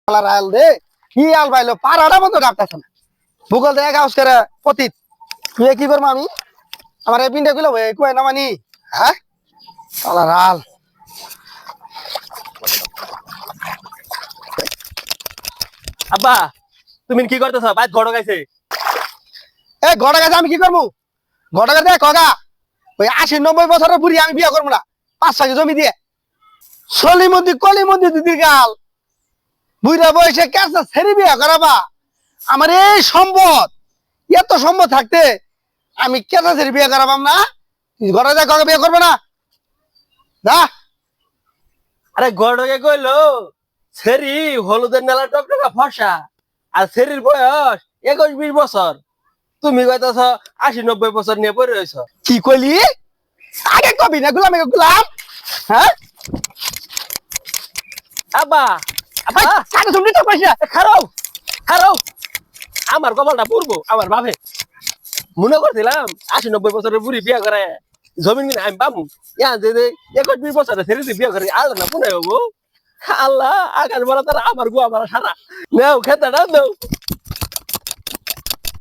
আল দে কি আল ভাইলো পাড়াটা বন্ধ কাটতেছে না ভূগোল দেখ হাউস করে পতিত তুই কি করবো আমি আমার এই পিনটা গুলো কই না মানি হ্যাঁ আলার আল আব্বা তুমি কি করতেছ বাইত ঘড় গাইছে এ ঘটা গেছে আমি কি করবো ঘটা গেছে কগা ওই ৮০-৯০ বছরের বুড়ি আমি বিয়ে করবো না ৫ জমি দিয়ে কলিমন্দি দিদি গাল বুড়া বয়সে কেসা ছেড়ে বিয়ে করাবা আমার এই সম্পদ এত সম্পদ থাকতে আমি কেসা ছেড়ে বিয়ে করাবাম না ঘরে যা কাউকে বিয়ে করবে না যা আরে ঘড়কে কইলো সেরি হলুদের নেলা টকটকা ফর্সা আর সেরির বয়স ২১-২০ বছর তুমি কইতাছ ৮০-৯০ বছর নিয়ে পড়ে রইছ কি কইলি আগে কবি না গুলাম গুলাম হ্যাঁ আব্বা আব্বা কানে শুনলি তো পয়সা খারাও খারাও আমার কপালটা পূর্ব আমার বাপে মনে করছিলাম ৮০-৯০ বছরের বুড়ি বিয়া করে জমিন কিনে আমি পাবো ইয়া যে ২১-২০ বছরে ছেড়ে দিয়ে বিয়া করে আল্লাহ না কোনায় হবো আল্লাহ আকাশ বলা তারা আমার গো আমার সারা নেও খেতে নাও